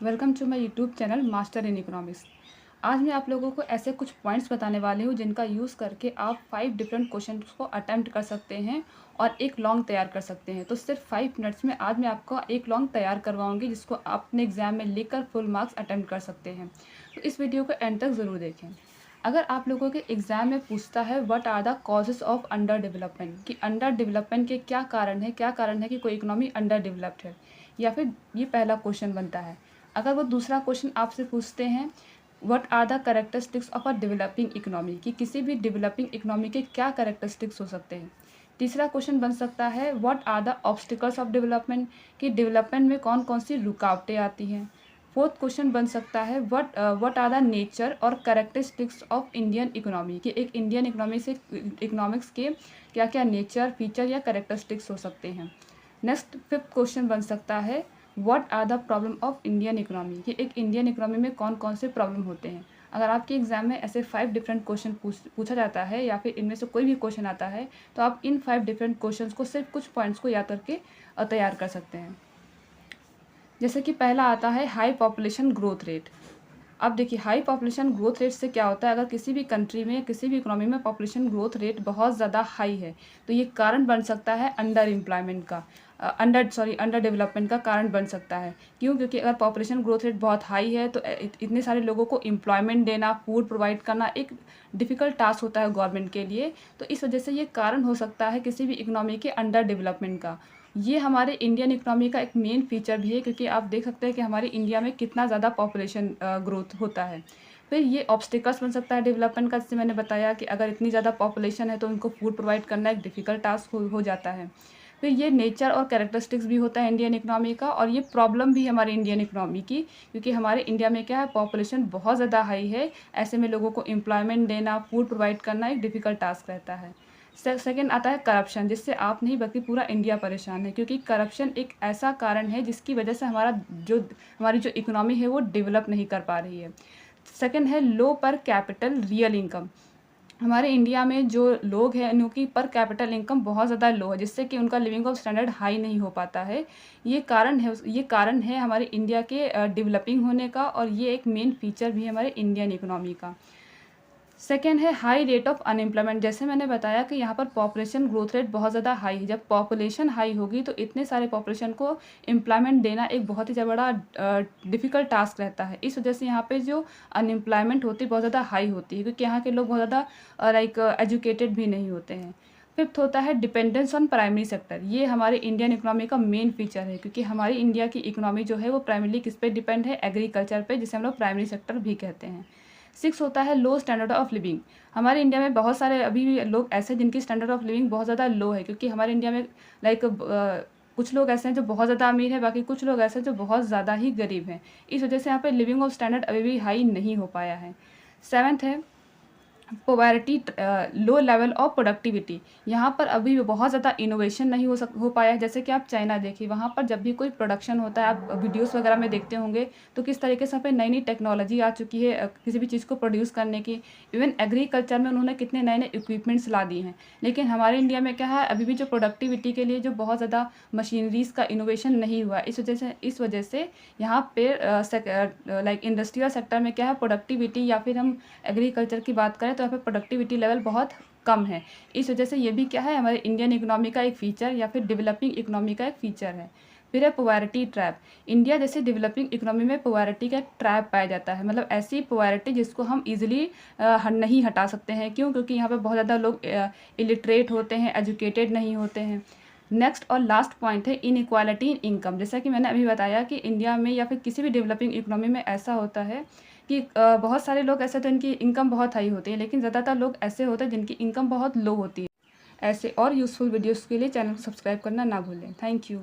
Welcome to my YouTube channel master in economics. आज मैं आप लोगों को ऐसे कुछ पॉइंट्स बताने वाली हूँ जिनका यूज़ करके आप 5 डिफरेंट क्वेश्चंस को अटेम्प्ट कर सकते हैं और एक लॉन्ग तैयार कर सकते हैं। तो सिर्फ 5 मिनट्स में आज मैं आपको एक लॉन्ग तैयार करवाऊँगी जिसको आप अपने एग्जाम में लिखकर फुल मार्क्स अटेम्प्ट कर सकते हैं। तो इस वीडियो को एंड तक ज़रूर देखें। अगर आप लोगों के एग्ज़ाम में पूछता है what are the causes of under development, कि अंडर डेवलपमेंट के क्या कारण है कि कोई इकोनॉमी अंडर डेवलप्ड है, या फिर ये पहला क्वेश्चन बनता है। अगर वो दूसरा क्वेश्चन आपसे पूछते हैं what are the characteristics of a developing economy, कि किसी भी डेवलपिंग इकोनॉमी के क्या कैरेक्टरिस्टिक्स हो सकते हैं। तीसरा क्वेश्चन बन सकता है what are the obstacles of development, कि डेवलपमेंट में कौन कौन सी रुकावटें आती हैं। फोर्थ क्वेश्चन बन सकता है व्हाट आर द नेचर और कैरेक्टरिस्टिक्स ऑफ इंडियन इकोनॉमी, कि एक इंडियन इकोनॉमिक्स के क्या क्या नेचर, फीचर या कैरेक्टरिस्टिक्स हो सकते हैं। नेक्स्ट फिफ्थ क्वेश्चन बन सकता है what are the problem of Indian economy, कि एक इंडियन इकोनॉमी में कौन कौन से प्रॉब्लम होते हैं। अगर आपके एग्जाम में ऐसे 5 डिफरेंट क्वेश्चन पूछा जाता है या फिर इनमें से कोई भी क्वेश्चन आता है तो आप इन 5 डिफरेंट क्वेश्चंस को सिर्फ कुछ पॉइंट्स को याद करके तैयार कर सकते हैं। जैसे कि पहला आता है हाई पॉपुलेशन ग्रोथ रेट। अब देखिए हाई पॉपुलेशन ग्रोथ रेट से क्या होता है, अगर किसी भी कंट्री में किसी भी इकोनॉमी में पॉपुलेशन ग्रोथ रेट बहुत ज़्यादा हाई है तो ये कारण बन सकता है अंडर एम्प्लॉयमेंट का, अंडर डेवलपमेंट का कारण बन सकता है। क्यों? क्योंकि अगर पॉपुलेशन ग्रोथ रेट बहुत हाई है तो इतने सारे लोगों को एम्प्लॉयमेंट देना, फूड प्रोवाइड करना एक डिफ़िकल्ट टास्क होता है गवर्नमेंट के लिए। तो इस वजह से ये कारण हो सकता है किसी भी इकोनॉमी के अंडर डेवलपमेंट का। ये हमारे इंडियन इकोनॉमी का एक मेन फीचर भी है, क्योंकि आप देख सकते हैं कि हमारे इंडिया में कितना ज़्यादा पॉपुलेशन ग्रोथ होता है। फिर ये ऑब्स्टिकल्स बन सकता है डेवलपमेंट का, जैसे मैंने बताया कि अगर इतनी ज़्यादा पॉपुलेशन है तो उनको फूड प्रोवाइड करना एक डिफ़िकल्ट टास्क हो जाता है। फिर ये नेचर और कैरेक्टरिस्टिक्स भी होता है इंडियन इकोनॉमी का, और ये प्रॉब्लम भी हमारे इंडियन इकोनॉमी की, क्योंकि हमारे इंडिया में क्या है, पॉपुलेशन बहुत ज़्यादा हाई है। ऐसे में लोगों को एम्प्लॉयमेंट देना, फूड प्रोवाइड करना एक डिफ़िकल्ट टास्क रहता है। सेकेंड आता है करप्शन, जिससे आप नहीं बल्कि पूरा इंडिया परेशान है, क्योंकि करप्शन एक ऐसा कारण है जिसकी वजह से हमारी जो इकोनॉमी है वो डेवलप नहीं कर पा रही है। सेकेंड है लो पर कैपिटल रियल इनकम। हमारे इंडिया में जो लोग हैं उनकी पर कैपिटल इनकम बहुत ज़्यादा लो है, जिससे कि उनका लिविंग ऑफ स्टैंडर्ड हाई नहीं हो पाता है। ये कारण है हमारे इंडिया के डेवलपिंग होने का, और ये एक मेन फीचर भी है हमारे इंडियन इकोनॉमी का। सेकेंड है हाई रेट ऑफ अनएम्प्लॉयमेंट। जैसे मैंने बताया कि यहाँ पर पॉपुलेशन ग्रोथ रेट बहुत ज़्यादा हाई है। जब पॉपुलेशन हाई होगी तो इतने सारे पॉपुलेशन को एम्प्लॉयमेंट देना एक बहुत ही बड़ा डिफ़िकल्ट टास्क रहता है। इस वजह से यहाँ पे जो अनएम्प्लॉयमेंट होती है बहुत ज़्यादा हाई होती है, क्योंकि यहाँ के लोग बहुत ज़्यादा एजुकेटेड भी नहीं होते हैं। फिफ्थ होता है डिपेंडेंस ऑन प्राइमरी सेक्टर। ये हमारे इंडियन इकोनॉमी का मेन फीचर है, क्योंकि हमारी इंडिया की इकोनॉमी जो है वो प्राइमरली किस पे डिपेंड है, एग्रीकल्चर पे, जिसे हम लोग प्राइमरी सेक्टर भी कहते हैं। सिक्स होता है लो स्टैंडर्ड ऑफ लिविंग। हमारे इंडिया में बहुत सारे अभी भी लोग ऐसे हैं जिनकी स्टैंडर्ड ऑफ लिविंग बहुत ज़्यादा लो है, क्योंकि हमारे इंडिया में लाइक कुछ लोग ऐसे हैं जो बहुत ज़्यादा अमीर है, बाकी कुछ लोग ऐसे हैं जो बहुत ज़्यादा ही गरीब हैं। इस वजह से यहाँ पे लिविंग ऑफ स्टैंडर्ड अभी भी हाई नहीं हो पाया है। सेवन्थ है poverty, low level of productivity. यहाँ पर अभी भी बहुत ज़्यादा इनोवेशन नहीं हो पाया है। जैसे कि आप चाइना देखिए, वहाँ पर जब भी कोई प्रोडक्शन होता है, आप वीडियोस वगैरह में देखते होंगे तो किस तरीके से यहाँ पे नई नई टेक्नोलॉजी आ चुकी है किसी भी चीज़ को प्रोड्यूस करने की। इवन एग्रीकल्चर में उन्होंने कितने नए नए इक्विपमेंट्स ला दिए हैं। लेकिन हमारे इंडिया में क्या है, अभी भी जो प्रोडक्टिविटी के लिए जो बहुत ज़्यादा मशीनरीज़ का इनोवेशन नहीं हुआ। इस वजह से यहाँ पे लाइक इंडस्ट्रियल सेक्टर में क्या है, प्रोडक्टिविटी या फिर हम एग्रीकल्चर की बात करें तो यहाँ पे प्रोडक्टिविटी लेवल बहुत कम है। इस वजह से ये भी क्या है, हमारे इंडियन इकोनॉमी का एक फीचर या फिर डेवलपिंग इकोनॉमी का एक फीचर है। फिर है पोवर्टी ट्रैप। इंडिया जैसे डेवलपिंग इकोनॉमी में पोवर्टी का एक ट्रैप पाया जाता है, मतलब ऐसी पोवर्टी जिसको हम इजीली नहीं हटा सकते हैं। क्यों? क्योंकि यहाँ पे बहुत ज़्यादा लोग इलिटरेट होते हैं, एजुकेटेड नहीं होते हैं। नेक्स्ट और लास्ट पॉइंट है इनइक्वालिटी इन इनकम। जैसा कि मैंने अभी बताया कि इंडिया में या फिर किसी भी डेवलपिंग इकोनॉमी में ऐसा होता है कि बहुत सारे लोग ऐसे तो इनकी इनकम बहुत हाई होती है, लेकिन ज़्यादातर लोग ऐसे होते हैं जिनकी इनकम बहुत लो होती है। ऐसे और यूज़फुल वीडियोज़ के लिए चैनल को सब्सक्राइब करना ना भूलें। Thank you.